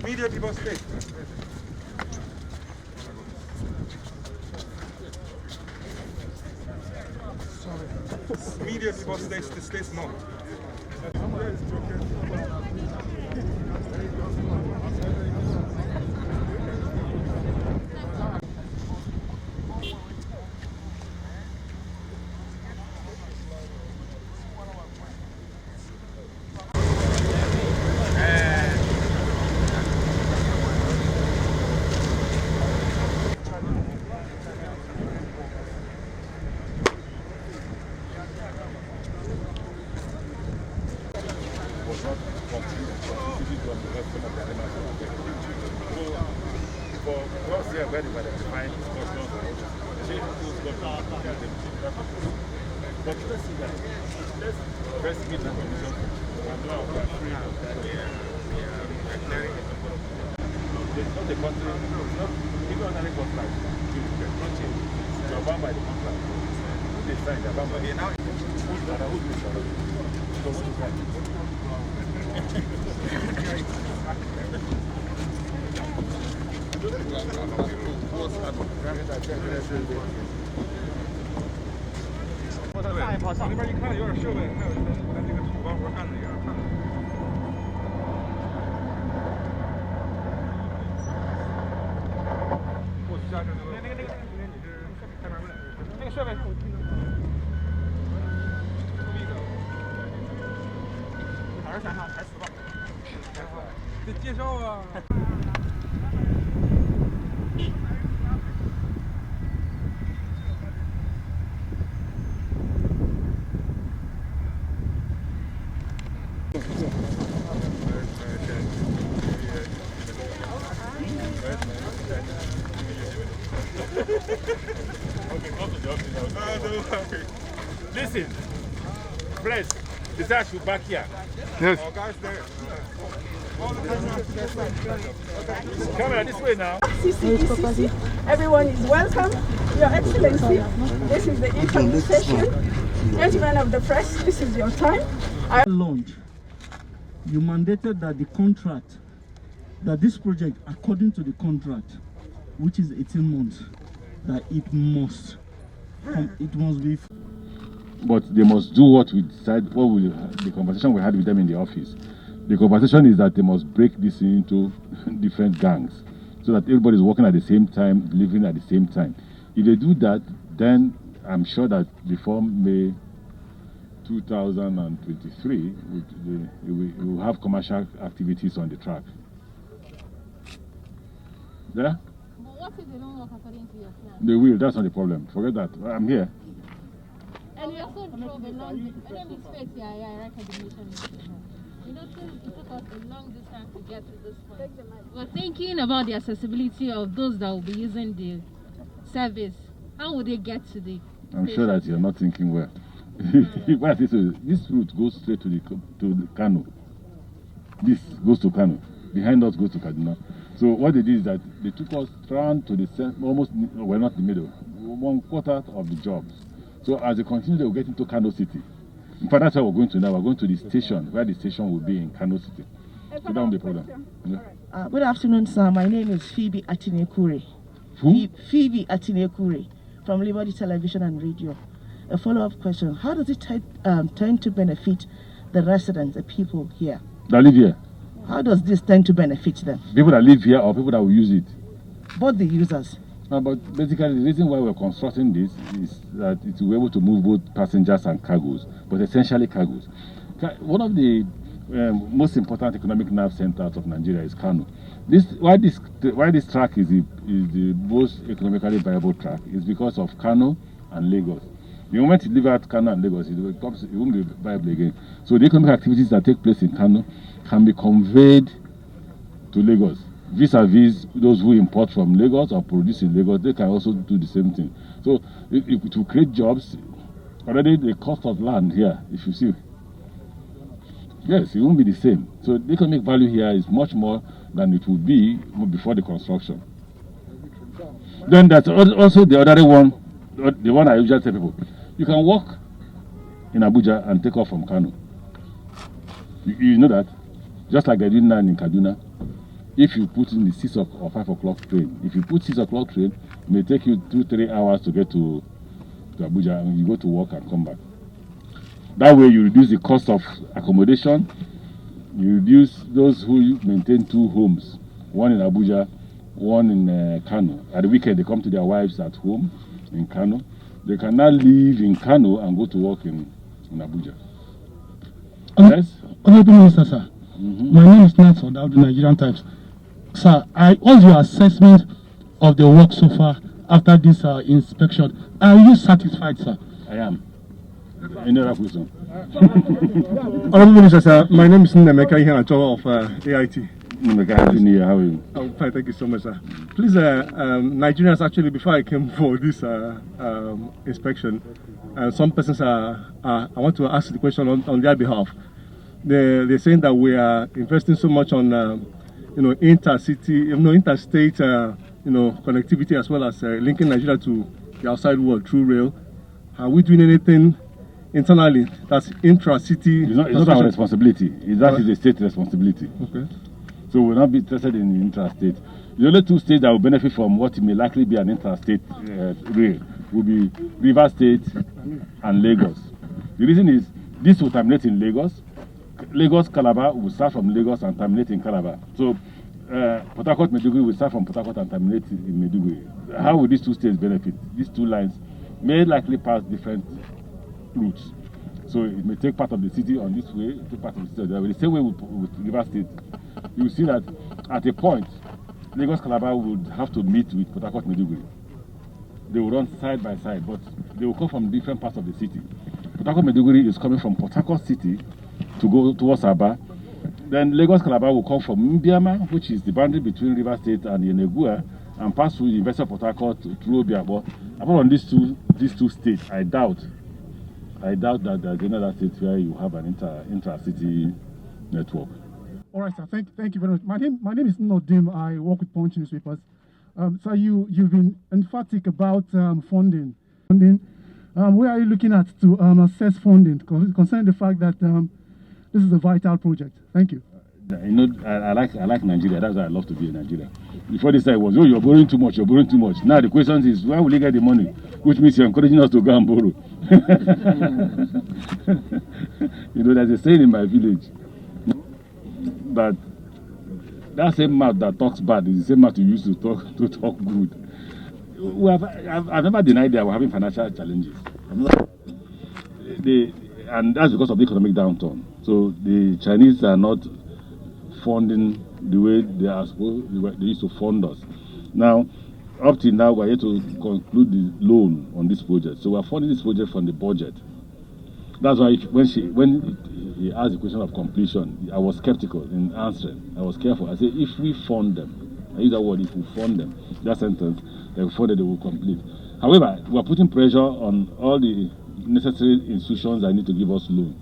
Media people stay. Media people stay small. Listen, Fred, is that you back here? Yes. Camera this way now. CCECC, everyone is welcome. Your Excellency, this is the incoming session. Gentlemen of the press, this is your time. Launch, you mandated that the contract, that this project, according to the contract, which is 18 months, that it must be. But they must do what we decide, the conversation we had with them in the office. The conversation is that they must break this into different gangs so that everybody is working at the same time, living at the same time. If they do that, then I'm sure that before May 2023, we will have commercial activities on the track. Yeah? But what if they don't work according to your plan? They will, that's not the problem. Forget that. I'm here. And we also drove a long recognition. You know, it took us a long distance to get to this point. We're thinking about the accessibility of those that will be using the service. How would they get to the I'm station? sure that you're not thinking well. This route goes straight to the Kano. This goes to Kano. Behind us goes to Kaduna. So what they did is that they took us round to the almost, well, not the middle, 1/4 of the jobs. So as they continue, they will get into Kano City. In fact, that's where we're going to now. We're going to the station, where the station will be in Kano City. So that won't be a problem. Yeah. Good afternoon, sir. My name is Phoebe Atinekure. Who? Phoebe Atinekure from Liberty Television and Radio. A follow-up question. How does it tend to benefit the residents, the people here? That live here. How does this tend to benefit them? People that live here or people that will use it? Both the users. But basically, the reason why we're constructing this is that it will be able to move both passengers and cargoes, but essentially cargoes. One of the most important economic nerve centers of Nigeria is Kano. Why this track is the most economically viable track is because of Kano and Lagos. The moment you leave out Kano and Lagos, it won't be viable again. So the economic activities that take place in Kano can be conveyed to Lagos. Vis-a-vis those who import from Lagos or produce in Lagos, they can also do the same thing. So to create jobs, already the cost of land here, if you see, yes, it won't be the same. So the economic value here is much more than it would be before the construction. Then that's also the other one, the one I usually tell people. You can walk in Abuja and take off from Kano. You know that? just like they did now in Kaduna. If you put in the 6 or 5 o'clock train, if you put 6 o'clock train, it may take you 2-3 hours to get to Abuja, and you go to work and come back. That way you reduce the cost of accommodation, you reduce those who maintain 2 homes, one in Abuja, one in Kano. At the weekend they come to their wives at home in Kano. They can now live in Kano and go to work in Abuja. Yes? Honorable Minister, sir. My name is Nathan of the Nigerian Times. Sir, what's your assessment of the work so far after this inspection? Are you satisfied, sir? I am. Any other question? Honorable Minister, sir, my name is Nemeka Iheanacho of AIT. Nemeka, happy New Year. How are you? I'm fine, thank you so much, sir. Please, Nigerians, actually, before I came for this inspection, some persons I want to ask the question on their behalf. They're saying that we are investing so much on, inter-city, interstate, connectivity, as well as linking Nigeria to the outside world through rail. Are we doing anything internally that's intra-city? It's not our responsibility. That is the state responsibility. Okay. So we'll not be interested in intrastate. The only 2 states that will benefit from what may likely be an intrastate rail will be Rivers State and Lagos. The reason is this will terminate in Lagos. Lagos Calabar will start from Lagos and terminate in Calabar. So Port Harcourt Maiduguri will start from Port Harcourt and terminate in Maiduguri. How will these 2 states benefit? These 2 lines may likely pass different routes. So it may take part of the city on this way, take part of the city on the other way. The same way with Rivers State. You will see that at a point, Lagos Calabar would have to meet with Port Harcourt Maiduguri. They will run side by side, but they will come from different parts of the city. Port Harcourt Maiduguri is coming from Port Harcourt City to go towards Aba. Then Lagos Calabar will come from Mbiama, which is the boundary between Rivers State and Yenegua, and pass through the University of Port Harcourt through Obiabo. Apart from these two states, I doubt that there's another state where you have an intra-city network. All right, sir. Thank you very much. My name is Nodim. I work with Punch newspapers. So you've been emphatic about funding. Where are you looking at to assess funding concerning the fact that this is a vital project? Thank you. I like Nigeria. That's why I love to be in Nigeria. Before this time was, you're borrowing too much. Now the question is, where will you get the money? Which means you're encouraging us to go and borrow. There's a saying in my village that same mouth that talks bad is the same mouth you use to talk good. I've never denied that we're having financial challenges. And that's because of the economic downturn. So the Chinese are not funding the way they used to fund us. Now, up till now, we're here to conclude the loan on this project. So we're funding this project from the budget. That's why when he asked the question of completion, I was skeptical in answering. I was careful. I said, if we fund them, I use that word, if we fund them, that sentence, they will complete. However, we're putting pressure on all the necessary institutions that need to give us loan.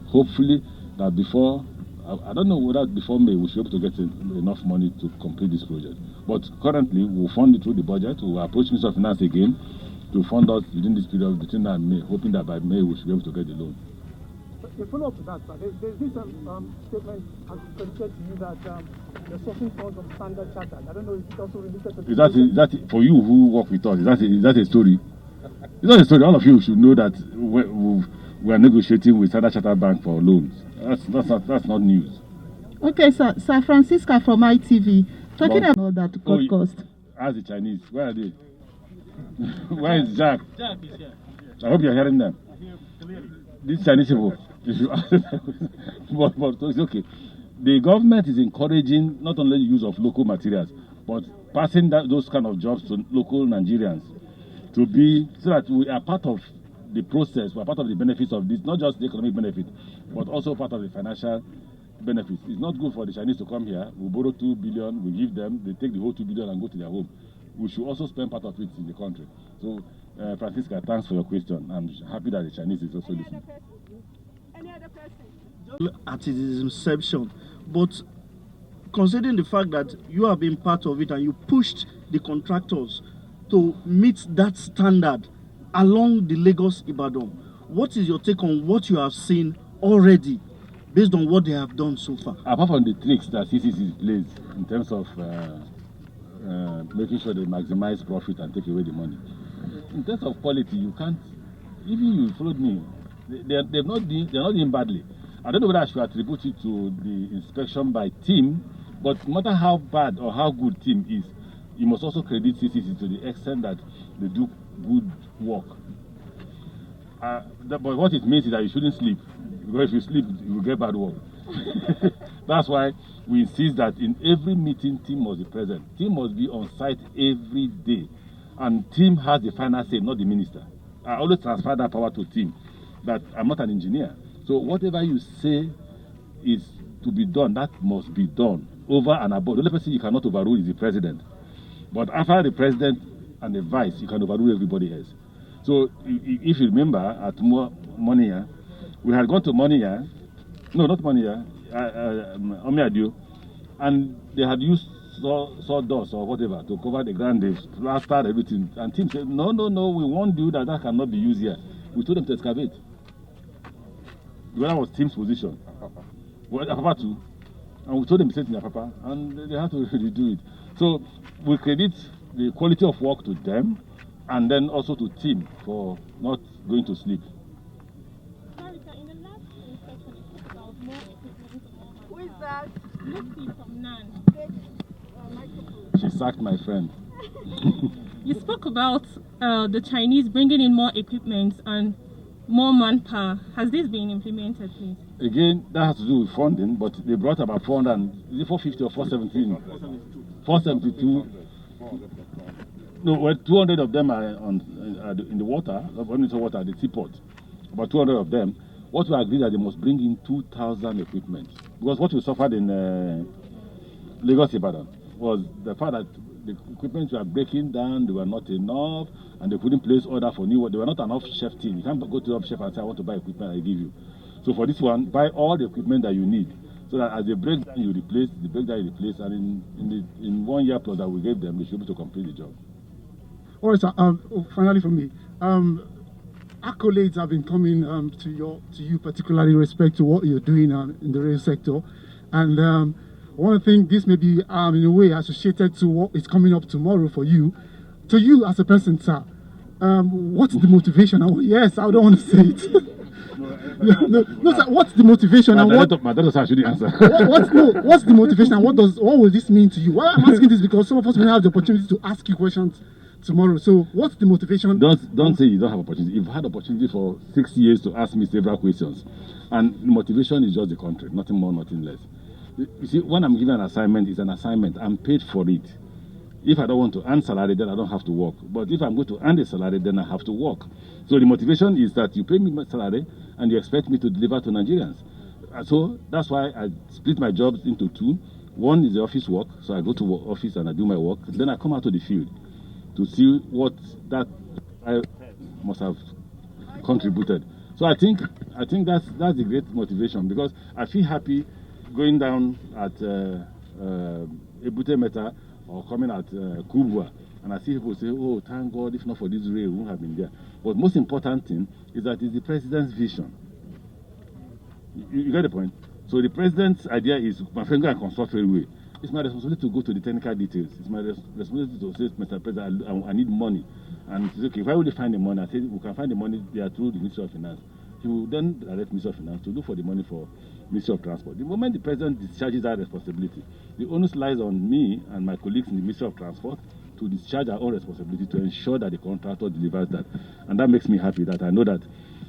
Hopefully, that before, I don't know whether before May, we should be able to get enough money to complete this project. But currently, we'll fund it through the budget. We'll approach Minister of Finance again to fund us within this period, between now and May, hoping that by May we should be able to get the loan. A follow-up to that, sir. There's this statement has credited to you that you're sourcing funds from Standard Chartered. I don't know if it's also related to... Is that for you who work with us, is that a story? It's not a story. All of you should know that we are negotiating with Standard Chartered Bank for loans. That's not news. Okay, sir. Sir Francisca from ITV, talking about that cost. Ask the Chinese. Where are they? Where is Jack? Jack is here. I hope you're hearing them. I hear clearly. These Chinese people. but it's okay. The government is encouraging not only the use of local materials, but passing those kind of jobs to local Nigerians to be, so that we are part of the process, we are part of the benefits of this, not just the economic benefit, but also part of the financial benefits. It's not good for the Chinese to come here, we borrow 2 billion, we give them, they take the whole 2 billion and go to their home. We should also spend part of it in the country. So, Francisca, thanks for your question. I'm happy that the Chinese is also listening. Any other person? At its inception, but considering the fact that you have been part of it and you pushed the contractors to meet that standard along the Lagos-Ibadan, what is your take on what you have seen already based on what they have done so far? Apart from the tricks that CCC plays in terms of making sure they maximize profit and take away the money, in terms of quality, you can't. Even you followed me, they're not doing badly. I don't know whether I should attribute it to the inspection by team, but no matter how bad or how good team is, you must also credit CCC to the extent that they do good work. But what it means is that you shouldn't sleep, because if you sleep, you will get bad work. That's why we insist that in every meeting, team must be present. Team must be on site every day, and team has the final say, not the minister. I always transfer that power to team, that I'm not an engineer. So whatever you say is to be done, that must be done over and above. The only person you cannot overrule is the president. But after the president and the vice, you can overrule everybody else. So if you remember, at Monia, we had gone to Monia, no, not Monia, Omiadio, and they had used sawdust or whatever to cover the ground. They plastered everything. And team said, no, we warned you that cannot be used here. We told them to excavate. That was team's position. Well, Apapa too. And we told them to set in Apapa, and they had to redo it. So we credit the quality of work to them, and then also to team for not going to sleep. In the last inspection, it talked about more equipment and more manpower. Who is that? Lucy from NAN. She sacked my friend. You spoke about the Chinese bringing in more equipment and more manpower. Has this been implemented, please? Again, that has to do with funding, but they brought about 450 or 417? 472. No, well, 200 of them are in the water, the seaport. About 200 of them. What we agreed that they must bring in 2,000 equipment. Because what we suffered in Lagos Ibadan was the fact that the equipment were breaking down, they were not enough, and they couldn't place order for new one. They were not enough chef team. You can't go to the chef and say, I want to buy equipment, I give you. So for this one, buy all the equipment that you need, so that as they break down, you replace, and in 1 year plus that we gave them, they should be able to complete the job. All right, sir. Finally for me, accolades have been coming to you particularly in respect to what you're doing in the rail sector, and one thing, this may be in a way associated to what is coming up tomorrow for you. To you as a person, sir, what's the motivation? Yes, I don't want to say it. no, sir, what's the motivation? My daughter should answer. What's the motivation, and what will this mean to you? Why I'm asking this, because some of us may have the opportunity to ask you questions tomorrow. So what's the motivation? Don't say you don't have opportunity. You've had opportunity for 6 years to ask me several questions, and the motivation is just the contract, nothing more, nothing less. You see, when I'm given an assignment, it's an assignment. I'm paid for it. If I don't want to earn salary, then I don't have to work. But if I'm going to earn a salary, then I have to work. So the motivation is that you pay me my salary and you expect me to deliver to Nigerians. So that's why I split my jobs into two. One is the office work, so I go to office and I do my work. Then I come out to the field to see what that I must have contributed. So I think that's the great motivation, because I feel happy going down at Ebute Meta or coming at Kubwa, and I see people say, oh, thank God, if not for this rail, we wouldn't have been there. But most important thing is that it's the president's vision. You get the point? So the president's idea is, my friend, go and construct railway. It's my responsibility to go to the technical details. It's my responsibility to say, Mr. President, I need money. And he says, okay, where will you find the money? I said, we can find the money there through the Ministry of Finance. He will then direct Ministry of Finance to look for the money for Ministry of Transport. The moment the president discharges that responsibility, the onus lies on me and my colleagues in the Ministry of Transport to discharge our own responsibility to ensure that the contractor delivers that. And that makes me happy that I know that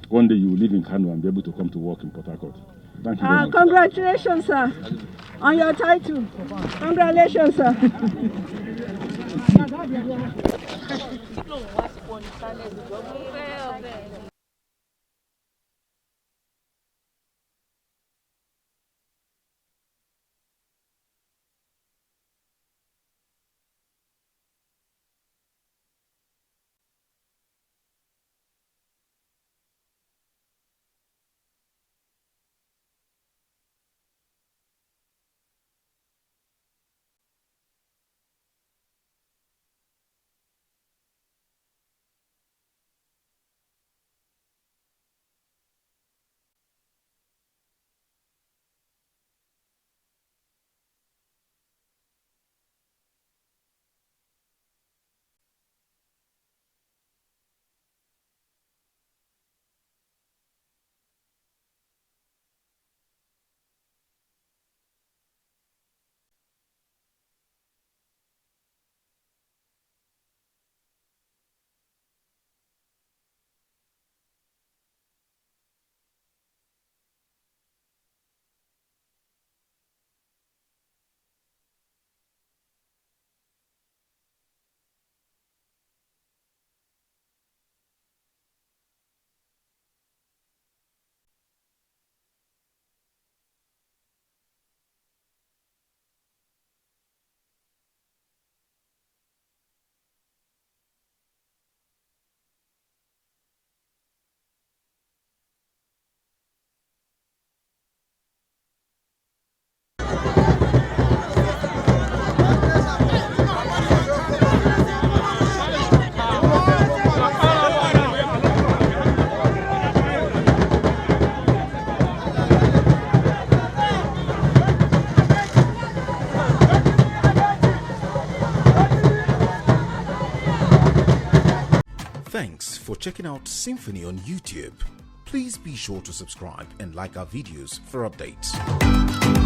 one day you will live in Kano and be able to come to work in Port Harcourt. Thank you very much. Congratulations, sir, on your title. Congratulations, sir. Thanks for checking out SYMFONI on YouTube. Please be sure to subscribe and like our videos for updates.